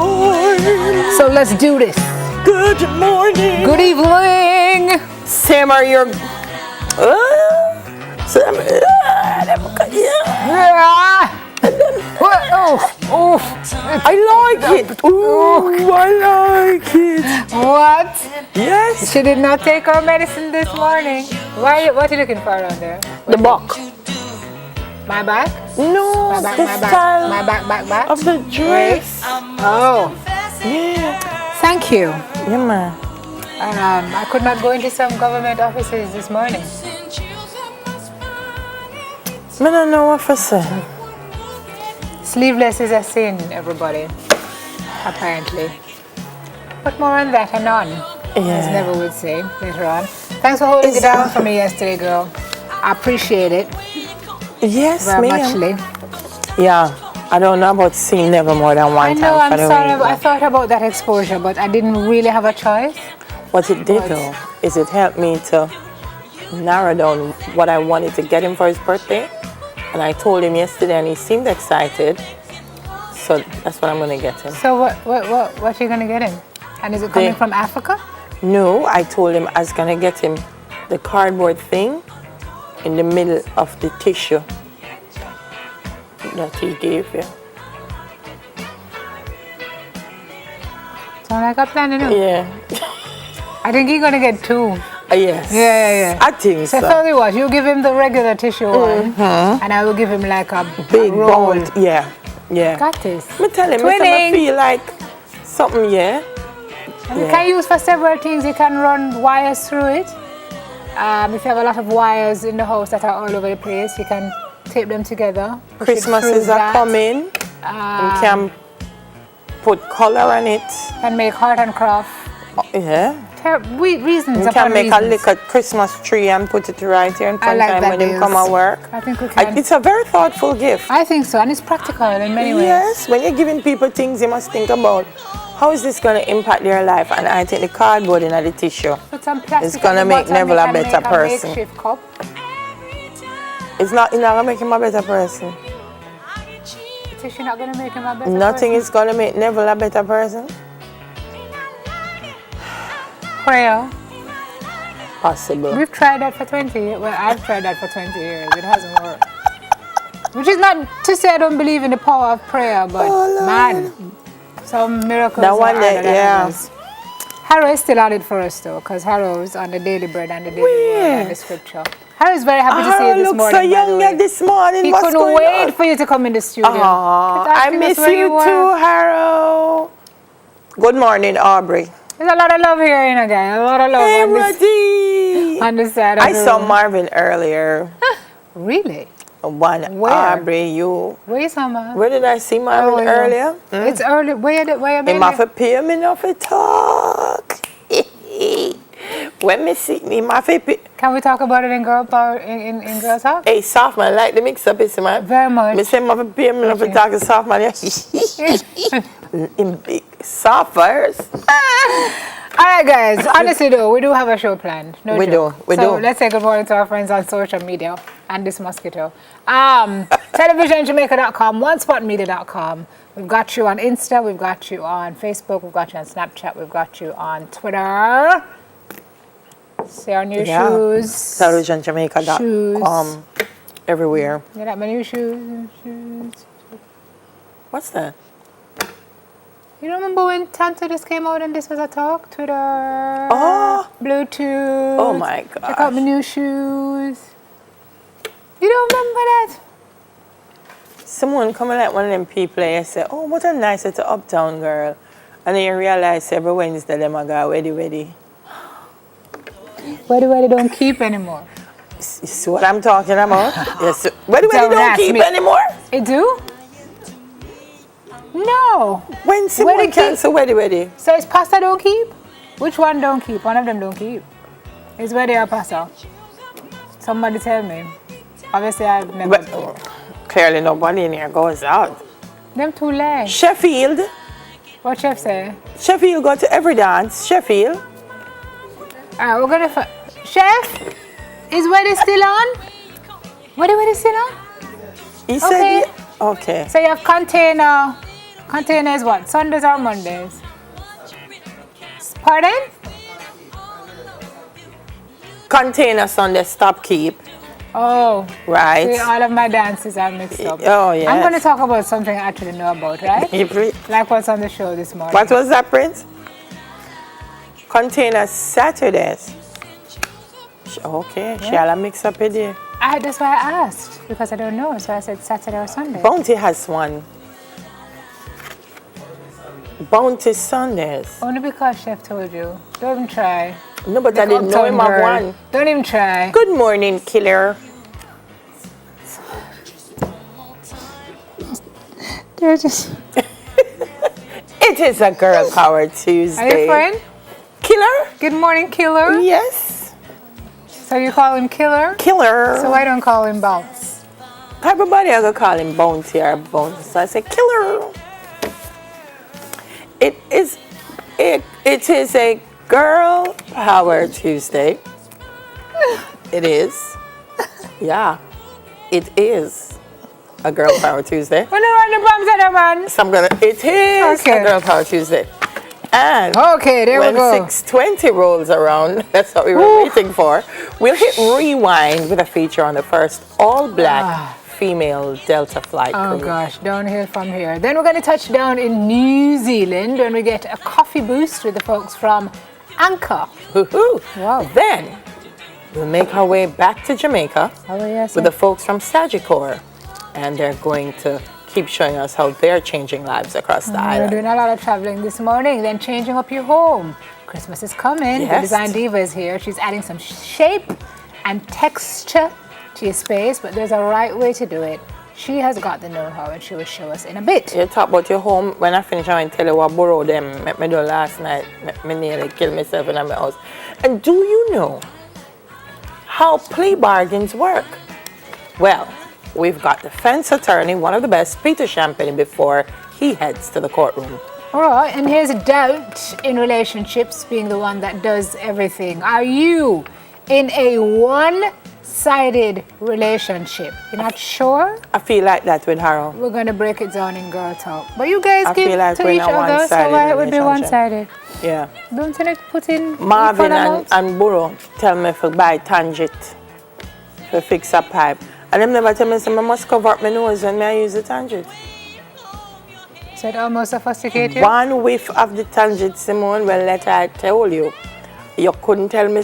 time. So let's do this. Good morning. Good evening. Sam, are your... Sam, Ah. Oh, I like it. Ooh, I like it. what? Yes. She did not take her medicine this morning. What are you looking for around there? The buck. My back? No, My back, the my back, style my back. of the dress. Oh, Yeah. thank you. Yeah, man. I could not go into some government offices this morning. I don't know what to say. Sleeveless is a sin, everybody. Apparently. But more on that anon, as Yeah. Never would say later on. Thanks for holding it down for me yesterday, girl. I appreciate it Yes, very ma'am. muchly. Yeah. I don't know about seeing never more than one I time know, for I'm the sorry, week. but I thought about that exposure, but I didn't really have a choice. What it did though is it helped me to narrow down what I wanted to get him for his birthday. And I told him yesterday and he seemed excited. So that's what I'm gonna get him. So what are you gonna get him? And is it coming from Africa? No, I told him I was gonna get him the cardboard thing in the middle of the tissue that he gave you. Sound like a plan, you know? Yeah. I think you're gonna get two. Yes. Yeah. I think So so. tell you what, you give him the regular tissue one, and I will give him like a Big roll. bold. Yeah. Yeah. Got this. Me tell him, Twinning. I feel like something, yeah. And you can use for several things. You can run wires through it. If you have a lot of wires in the house that are all over the place, you can tape them together. push it Christmas through is a that. coming. You can put color on it. Can make art and craft. Yeah. Reasons You upon can make a reasons. little Christmas tree and put it right here in I front like time that, when him Bills. come at work. I think we can. It's a very thoughtful gift. I think so, and it's practical in many ways. Yes, when you're giving people things, you must think about how is this going to impact their life. And I think the cardboard and the tissue, Put some plastic It's gonna at the make bottom, Neville you a can better make person. makeshift cup. it's not going to make him a better person. Tissue not going to make him a better Nothing person. is going to make Neville a better person. Prayer. Possible. We've tried that for 20 years. Well, I've tried that for 20 years. It hasn't worked. Which is not to say I don't believe in the power of prayer, but man, some miracles That are one day, harder than yeah. others. Harrow is still on it for us though, because Harrow is on the daily bread and the daily word and the scripture. Harrow is very happy to see you this look morning. so by the young way. this morning. He What's couldn't going wait on? for you to come in the studio. Aw, Kept I asking us miss where you were. too, Harrow. Good morning, Aubrey. There's a lot of love here, you know, guys. A lot of love Hey, on this, Roddy. on this side of I the saw room. Marvin earlier. Really? One Where? Aubrey, you. Where is Mama? Where did I see Marvin yeah. earlier? It's early. Where you Him been? have to pay me enough to talk. When me see me, my pay. Can we talk about it in girl power in girl talk? Hey, soft man, like the mix up, is man. Very much. Me say my pay me enough to talk to soft man. In big soft first. All right, guys. Honestly, though, we do have a show planned. No We joke. do, we so do. let's say good morning to our friends on social media and this mosquito. TelevisionJamaica.com, OneSpotMedia.com. We've got you on Insta. We've got you on Facebook. We've got you on Snapchat. We've got you on Twitter. See our new shoes. TelevisionJamaica.com. Everywhere. You got my new shoes. What's that? You don't remember when Tanta just came out and this was a talk? Twitter. Oh. Bluetooth. Oh my Check out my gosh. new shoes. You don't remember that? Someone coming like one of them people and say, oh, what a nice little uptown girl. And then you realize every Wednesday them a go weddy. Where they don't keep anymore. You see what I'm talking about? Yes. Weddy Don't don't ask keep me. anymore? It do? No. When someone Weddy keep? cancel weddy. So it's pasta don't keep? Which one don't keep? One of them don't keep. It's where they are pasta. Somebody tell me. Obviously I've never. But clearly nobody in here goes out. Them too late. Sheffield. What chef say? Sheffield go to every dance. Sheffield. Alright, we're gonna Chef? Is Weddy still on? Weddy still on? He Okay. said, okay. So you have container Container is what? Sundays or Mondays? Pardon? Container Sunday, stop keep. Oh. Right. See, all of my dances are mixed up. Oh, yes. I'm going to talk about something I actually know about, right? Like what's on the show this morning. What was that, Prince? Container Saturdays. Okay, she had a mix up a day. That's why I asked, because I don't know. So I said Saturday or Sunday. Bounty has one. Bounty Sundays. Only because Chef told you. Don't even try. No, but I didn't know him have one. Don't even try. Good morning, killer. They're just... It is a Girl Power Tuesday. Are you friend? Killer? Good morning, Killer. Yes. So you call him Killer? Killer. So I don't call him Bounce. Everybody I go call him Bounty or Bounce. So I say Killer. It is a Girl Power Tuesday. It is. Yeah. It is a Girl Power Tuesday. When you run the bombs at a man. So it is a Girl Power Tuesday. And okay, there we go. When 6:20 rolls around, that's what we were waiting for. We'll hit rewind with a feature on the first all-black female Delta flight crew. Oh gosh, downhill from here. Then we're going to touch down in New Zealand when we get a coffee boost with the folks from Anchor. Woohoo! Wow. Then we'll make our way back to Jamaica with the folks from Sagicor, and they're going to keep showing us how they're changing lives across the island. We're doing a lot of traveling this morning, then changing up your home. Christmas is coming. Yes. The Design Diva is here. She's adding some shape and texture to your space, but there's a right way to do it. She has got the know-how, and she will show us in a bit. You talk about your home. When I finish, I will tell you what borrow them. Make me do last night. Make me nearly kill myself in my house. And do you know how plea bargains work? Well, we've got defense attorney, one of the best, Peter Champagne, before he heads to the courtroom. All right, and here's a doubt in relationships, being the one that does everything. Are you in a one-sided relationship? You're not sure? I feel like that with Harold. We're going to break it down in Girl Talk. But you guys I give feel like to we're each in a other, so why it would be relationship. one-sided? Yeah. Don't you like to put in Marvin equal amounts? and Burro tell me to buy Tangent to fix a pipe. And them never tell me I must cover up my nose when I use the Tangent. Is that almost sophisticated? One whiff of the Tangent, Simone, well, let I tell you. You couldn't tell me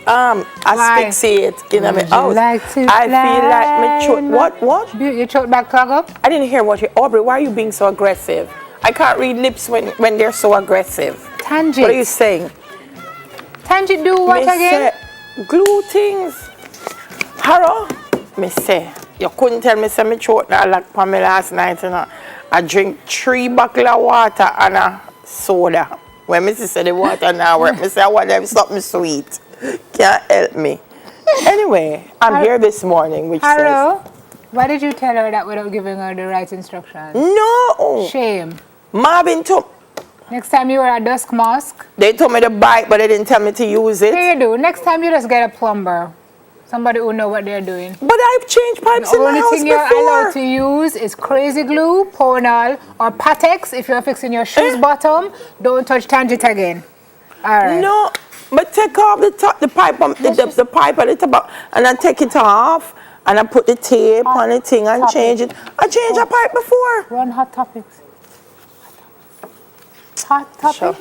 I'm asphyxiate in my house. Like I feel like my throat. What? Your throat back clog up? I didn't hear what you. Aubrey, why are you being so aggressive? I can't read lips when they're so aggressive. Tangent. What are you saying? Tangent do what again? Say, glue things. Harrow, me say, you couldn't tell me my throat not like for me last night. You know? I drink 3 bottles of water and a soda. When me say the water now work, me say I want to have something sweet. Can't help me. Anyway, I'm here this morning, which Harrow, why did you tell her that without giving her the right instructions? No. Shame. Marvin told. Next time you wear a dusk mask. They told me to buy it, but they didn't tell me to use it. Here you do. Next time you just get a plumber. Somebody who know what they're doing. But I've changed pipes in my house before. The only thing you're allowed to use is Crazy Glue, Ponal, or Patex if you're fixing your shoes bottom. Don't touch Tangent again. All right. No, but take off the pipe, the pipe at the top, and I take it off, and I put the tape on the thing and change it. I changed a pipe before. Run Hot Topics. Hot Topics? Sure.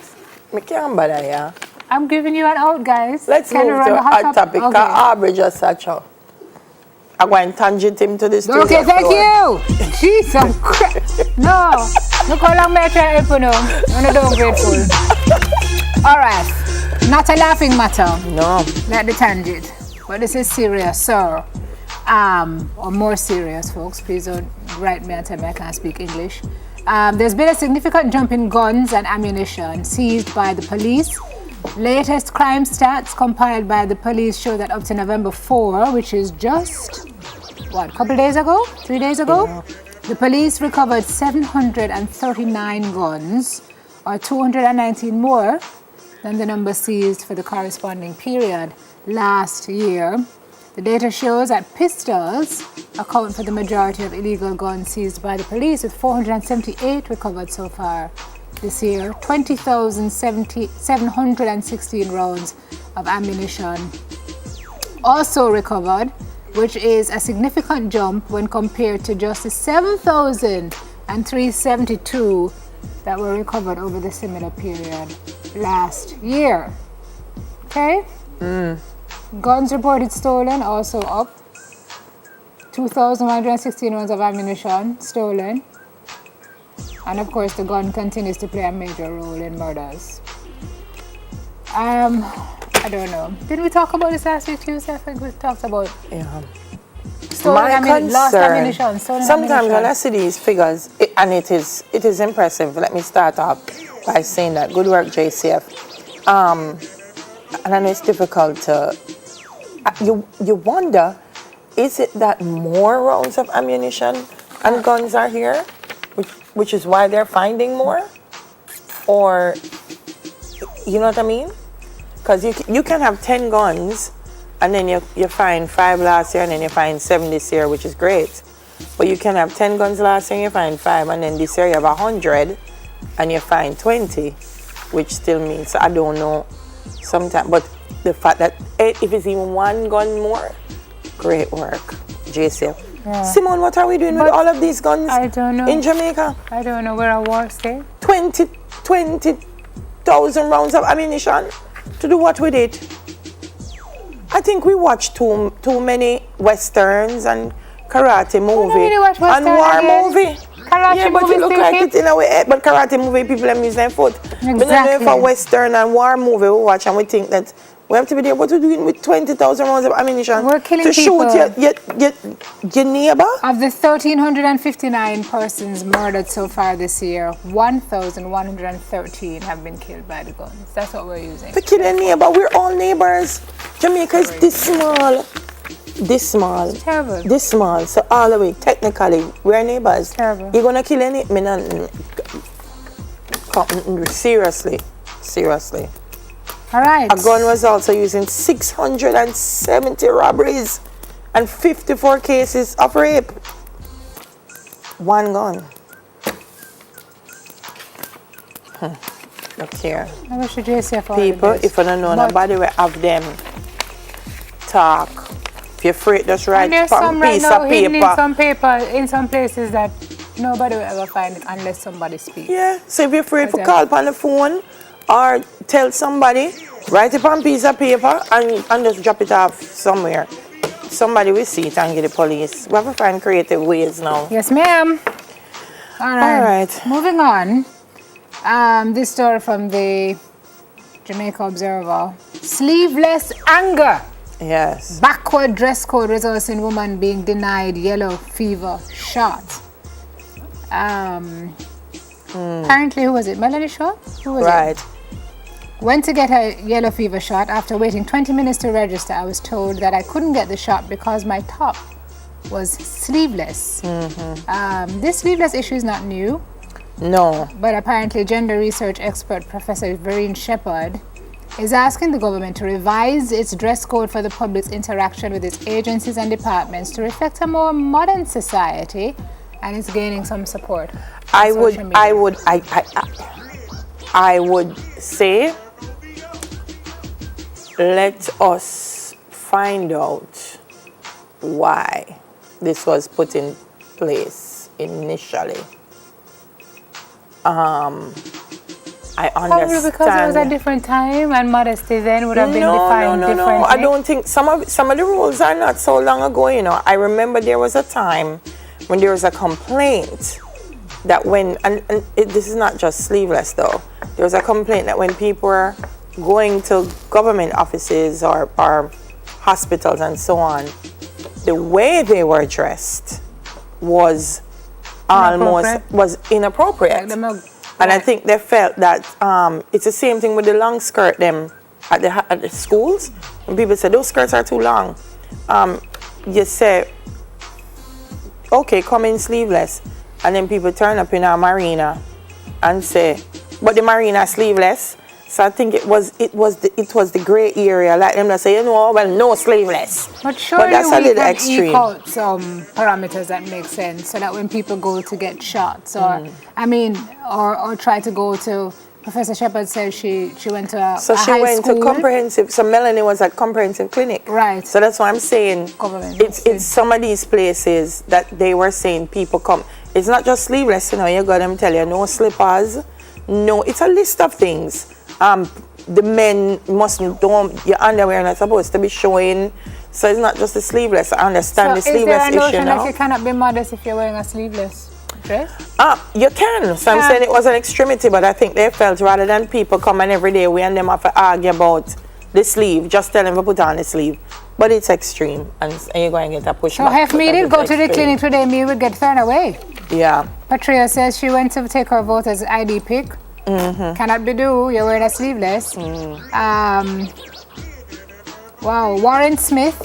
I can't bother, yeah. I'm giving you an out, guys. Let's move to a hot topic. Because Aubrey just such a. I'm going to tangent him to this. Okay, thank you. Jesus Christ. No. Look how long I try to help you now. I'm not grateful. All right. Not a laughing matter. No. Like the tangent. But this is serious, sir. Or more serious, folks. Please don't write me and tell me I can't speak English. There's been a significant jump in guns and ammunition seized by the police. Latest crime stats compiled by the police show that up to November 4, which is just, a couple days ago? 3 days ago? Yeah. The police recovered 739 guns, or 219 more than the number seized for the corresponding period last year. The data shows that pistols account for the majority of illegal guns seized by the police, with 478 recovered so far this year. 20,716 rounds of ammunition also recovered, which is a significant jump when compared to just the 7,372 that were recovered over the similar period last year. Okay? Guns reported stolen also up. 2,116 rounds of ammunition stolen. And of course, the gun continues to play a major role in murders. I don't know. Didn't we talk about this last week, Tuesday? I think we talked about stolen lost ammunition. Sometimes when I see these figures, and it is impressive. Let me start off by saying that good work, JCF. And I know it's difficult to. You wonder, is it that more rounds of ammunition and guns are here, which is why they're finding more, or you know what I mean? Because you can have 10 guns, and then you find 5 last year, and then you find 7 this year, which is great. But you can have 10 guns last year, and you find 5, and then this year you have 100, and you find 20, which still means, I don't know, sometimes. But the fact that if it's even 1 gun more, great work, JCF. Yeah. Simone, what are we doing with all of these guns I don't know. in Jamaica? I don't know. We're a war state. 20,000 rounds of ammunition. To do what with it? I think we watch too many westerns and karate movie really watch and western war again. movie. Karate Yeah, but movie it look still like hit? it in our head. But karate movie, people them use their foot. Exactly. We don't know if a western and war movie we watch and we think that we have to be there. What are we doing with 20,000 rounds of ammunition? We're killing to people. shoot your neighbor? Of the 1,359 persons murdered so far this year, 1,113 have been killed by the guns. That's what we're using. To kill a neighbor, we're all neighbors. Jamaica is this small. This small. It's terrible. This small. So all the way, technically, we're neighbors. Terrible. You're gonna kill any seriously. All right. A gun was also used in 670 robberies and 54 cases of rape. 1 gun. Look here. I wish the JCF People, if you don't know nobody will have them talk. If you're afraid, just write And there's on some a right piece now of hidden in paper. some paper in some places that nobody will ever find it unless somebody speaks. Yeah, so if you're afraid to Okay. call upon the phone or tell somebody, write it on a piece of paper and just drop it off somewhere. Somebody will see it and get the police. We have to find creative ways now. Yes, ma'am. All right. Moving on. This story from the Jamaica Observer. Sleeveless anger. Yes. Backward dress code results in woman being denied yellow fever shot. Apparently, who was it? Melanie Shaw? Who was it? Right. Went to get a yellow fever shot. After waiting 20 minutes to register, I was told that I couldn't get the shot because my top was sleeveless. This sleeveless issue is not new, No. but apparently gender research expert Professor Vereen Shepherd is asking the government to revise its dress code for the public's interaction with its agencies and departments to reflect a more modern society, and it's gaining some support. I would say, let us find out why this was put in place initially. I Probably understand. because it was a different time and modesty then would have been defined differently. No. I don't think some of the rules are not so long ago. You know, I remember there was a time when there was a complaint that this is not just sleeveless though. There was a complaint that when people were going to government offices or hospitals and so on, the way they were dressed was inappropriate. And I think they felt that it's the same thing with the long skirt them at the schools. When people say those skirts are too long, you say, okay, come in sleeveless. And then people turn up in our marina and say, but the marina sleeveless. So I think it was the gray area. Like them that say, no sleeveless. But surely that's a we little can extreme. eke out some parameters that make sense, so that when people go to get shots, or or try to go to. Professor Shepherd said she went to a So she high went school. to comprehensive. So Melanie was at comprehensive clinic. Right. So that's why I'm saying Government. it's some of these places that they were saying people come. It's not just sleeveless, you got them tell you no slippers. No, it's a list of things. The men your underwear not supposed to be showing. So it's not just the sleeveless. I understand the sleeveless issue now. Is there a notion that you cannot be modest if you're wearing a sleeveless dress? You can. So I'm saying it was an extremity, but I think they felt rather than people coming every day, we and them have to argue about the sleeve, just tell them to put on the sleeve. But it's extreme, and you're going to get a pushback. So if me did go to the clinic today, me would get thrown away. Yeah. Patria says she went to take her voter's ID pic. Cannot be do. You're wearing a sleeveless. Wow. Warren Smith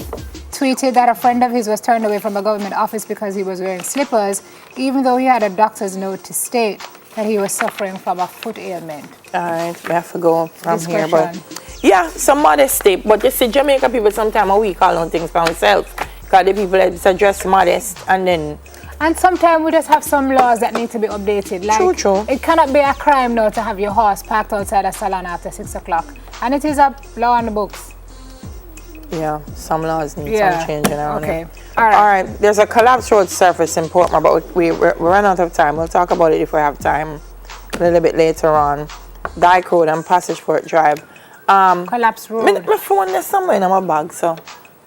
tweeted that a friend of his was turned away from a government office because he was wearing slippers, even though he had a doctor's note to state that he was suffering from a foot ailment. All right, we have to go from here. But Discretion. yeah, some modesty. But you see, Jamaica people sometimes we call on things for themselves. Because the people that dress modest and then... And sometimes we just have some laws that need to be updated. Like, True. It cannot be a crime now to have your horse parked outside a salon after 6 o'clock. And it is a law on the books. Yeah, some laws need some changing around Okay. here. All right. There's a collapsed road surface in Portmore, but we run out of time. We'll talk about it if we have time a little bit later on. Dyke Road and Passageport Drive. Collapsed road. My phone is somewhere in my bag, so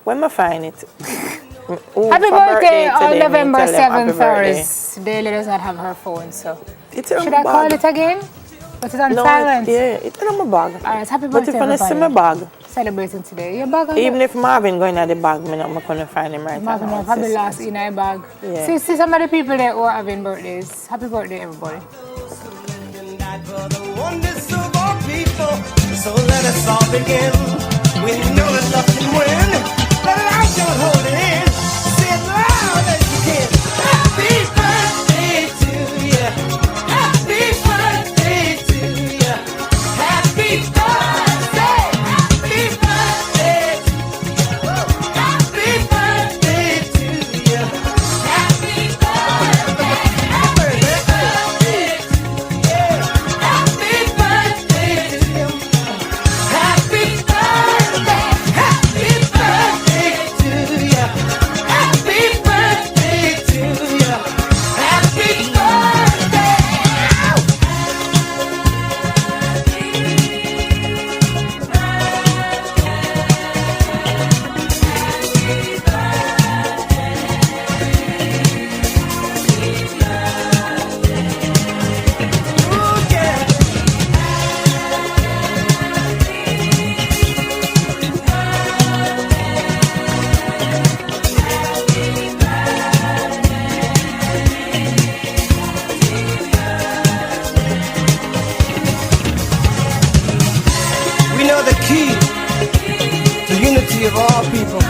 when I find it. Happy birthday on today, November me tell them 7th, Iris. Daily does not have her phone, so. It's in Should my I call bag. it again? Put it on No, silent? it's in my bag. All right, happy But birthday, if I see my everybody. bag, Celebrating today. Your bag on even if Marvin going at the bag, I'm not going to find him right Marvin now. will probably last in our bag. Yeah. See some of the people there who are having birthdays. Happy birthday, everybody. For the wonders of our people, so let us all begin. We know that love can win. Let life don't hold it in. Say it loud as you can. Happy birthday to you. Happy birthday to you. Happy birthday. Happy birthday. Happy birthday to you. Happy birthday. Happy birthday. Happy birthday to you. Happy birthday. Happy birthday to you. Happy birthday to you. Happy birthday. Ooh, yeah. We know the key to unity of all people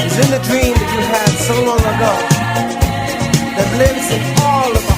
is in the dream that you had so long ago that lives in all of us.